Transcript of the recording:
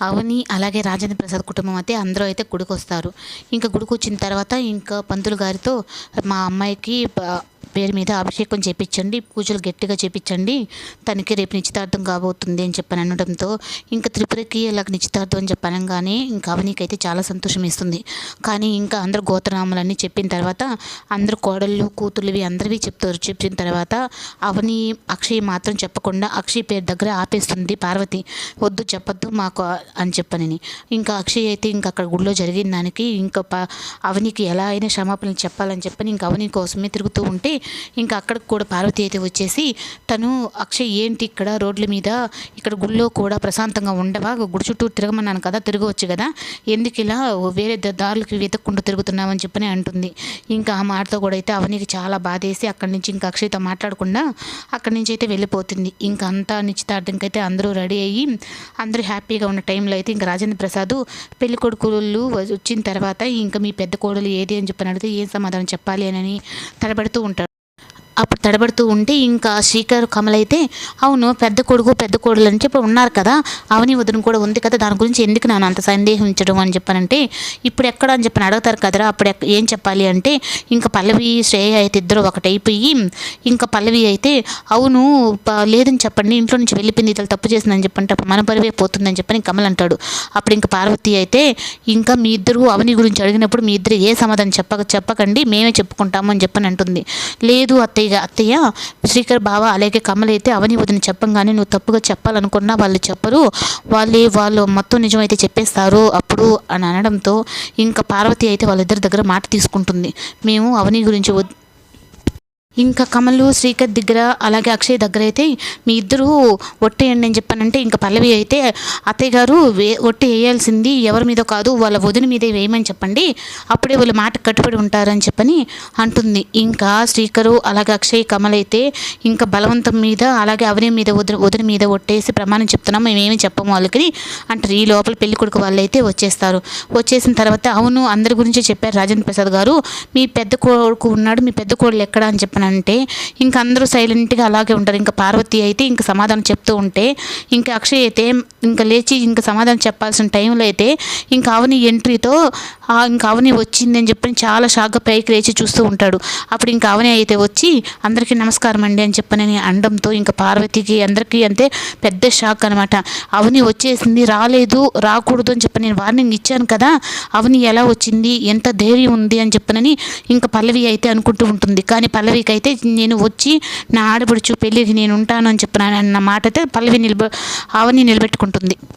అవని అలాగే రాజేంద్ర ప్రసాద్ కుటుంబం అయితే అందరూ అయితే గుడికొస్తారు. ఇంకా గుడికొచ్చిన తర్వాత ఇంకా పంతులు గారితో మా అమ్మాయికి పేరు మీద అభిషేకం చేపించండి, పూజలు గట్టిగా చేపించండి, తనకి రేపు నిశ్చితార్థం కాబోతుంది అని చెప్పని అనడంతో ఇంకా త్రిపురకి ఇలాగ నిశ్చితార్థం అని చెప్పి అనగానే ఇంకా అవనీకైతే చాలా సంతోషం వేస్తుంది. కానీ ఇంకా అందరు గోత్రనామాలన్నీ చెప్పిన తర్వాత అందరు కోడళ్ళు కూతుర్లువి అందరివి చెప్తారు. చెప్పిన తర్వాత అవని అక్షయ్ మాత్రం చెప్పకుండా అక్షయ్ పేరు దగ్గర ఆపేస్తుంది పార్వతి. వద్దు చెప్పొద్దు మాకు అని చెప్పనని. ఇంకా అక్షయ్ అయితే ఇంకా అక్కడ గుడిలో జరిగిన దానికి ఇంకా అవనికి ఎలా అయినా క్షమాపణలు చెప్పాలని చెప్పని ఇంకా అవని కోసమే తిరుగుతూ ఉంటే ఇంకా అక్కడికి కూడా పార్వతి అయితే వచ్చేసి తను అక్షయ్ ఏంటి ఇక్కడ రోడ్ల మీద ఇక్కడ గుళ్ళో కూడా ప్రశాంతంగా ఉండవా, గుడి చుట్టూ తిరగమన్నాను కదా, తిరగవచ్చు కదా, ఎందుకు ఇలా వేరే దారులకి వెతుక్కుంటూ తిరుగుతున్నామని చెప్పని అంటుంది. ఇంకా ఆ మాటతో కూడా అయితే అవనికి చాలా బాధేసి అక్కడి నుంచి ఇంకా అక్షయ్తో మాట్లాడకుండా అక్కడి నుంచి అయితే వెళ్ళిపోతుంది. ఇంకా అంతా నిశ్చితార్థంకి అయితే అందరూ రెడీ అయ్యి అందరూ హ్యాపీగా ఉన్న టైంలో అయితే ఇంకా రాజేంద్ర ప్రసాద్ పెళ్లి కొడుకులు వచ్చిన తర్వాత ఇంకా మీ పెద్ద కోడలు ఏది అని చెప్పని అడిగితే ఏం సమాధానం చెప్పాలి అని తడబడుతూ ఉంటాడు. అప్పుడు తడబడుతూ ఉంటే ఇంకా శ్రీకర్ కమల్ అయితే అవును పెద్ద కొడుకు పెద్ద కోడలు అని చెప్పి ఉన్నారు కదా, అవని వదిన కూడా ఉంది కదా, దాని గురించి ఎందుకు నన్ను అంత సందేహించడం అని చెప్పానంటే ఇప్పుడు ఎక్కడ అని చెప్పని అడుగుతారు కదరా, అప్పుడు ఏం చెప్పాలి అంటే ఇంకా పల్లవి శ్రేయ అయితే ఇద్దరు ఒకటైపోయి ఇంకా పల్లవి అయితే అవును లేదని చెప్పండి, ఇంట్లో నుంచి వెళ్ళిపోయింది, ఇతను తప్పు చేసిందని చెప్పంటే అప్పుడు మన పరివే పోతుందని చెప్పని కమల్ అంటాడు. అప్పుడు ఇంకా పార్వతి అయితే ఇంకా మీ ఇద్దరు అవని గురించి అడిగినప్పుడు మీ ఇద్దరు ఏ సమాధానం చెప్పకండి మేమే చెప్పుకుంటాము అని చెప్పని అంటుంది. లేదు అత్తయ్య శ్రీకర్ బావ అలాగే కమల్ అయితే అవని వదిన చెప్పంగానే నువ్వు తప్పుగా చెప్పాలనుకున్నా వాళ్ళు చెప్పరు, వాళ్ళు మొత్తం నిజమైతే చెప్పేస్తారు అప్పుడు అని అనడంతో ఇంకా పార్వతి అయితే వాళ్ళిద్దరి దగ్గర మాట తీసుకుంటుంది. మేము అవని గురించి ఇంకా కమలు శ్రీకర్ దగ్గర అలాగే అక్షయ్ దగ్గర అయితే మీ ఇద్దరు ఒట్టేయండి అని చెప్పానంటే ఇంకా పల్లవి అయితే అత్తయ్య గారు ఒట్టి వేయాల్సింది ఎవరి మీద కాదు వాళ్ళ వదిన మీదే వేయమని చెప్పండి, అప్పుడే వాళ్ళు మాట కట్టుబడి ఉంటారని చెప్పని అంటుంది. ఇంకా శ్రీకరు అలాగే అక్షయ్ కమల్ అయితే ఇంకా బలవంతం మీద అలాగే అవని మీద వదిన మీద ఒట్టేసి ప్రమాణం చెప్తున్నాం మేమేమి చెప్పము వాళ్ళకి అంటారు. ఈ లోపల పెళ్లి కొడుకు వాళ్ళు అయితే వచ్చేస్తారు. వచ్చేసిన తర్వాత అవును అందరి గురించి చెప్పారు రాజేంద్ర ప్రసాద్ గారు, మీ పెద్ద కొడుకు ఉన్నాడు, మీ పెద్ద కోడలు ఎక్కడ అని చెప్పాను అంటే ఇంకా అందరూ సైలెంట్గా అలాగే ఉంటారు. ఇంకా పార్వతి అయితే ఇంకా సమాధానం చెప్తూ ఉంటే ఇంకా అక్షయ్ అయితే ఇంకా లేచి ఇంకా సమాధానం చెప్పాల్సిన టైంలో అయితే ఇంకా అవని ఎంట్రీతో ఇంకా అవని వచ్చిందని చెప్పని చాలా షాక్గా పైకి లేచి చూస్తూ ఉంటాడు. అప్పుడు ఇంకా అవని అయితే వచ్చి అందరికీ నమస్కారం అండి అని చెప్పని అనడంతో ఇంకా పార్వతికి అందరికీ అంతే పెద్ద షాక్ అనమాట. అవని వచ్చేసింది, రాకూడదు అని చెప్పి నేను వార్నింగ్ ఇచ్చాను కదా, అవని ఎలా వచ్చింది, ఎంత ధైర్యం ఉంది అని చెప్పనని ఇంకా పల్లవి అయితే అనుకుంటూ ఉంటుంది. కానీ పల్లవికి అయితే నేను వచ్చి నా ఆడపడుచు పెళ్ళికి నేను ఉంటాను అని చెప్పిన మాట అయితే అవని నిలబెట్టుకుంటుంది.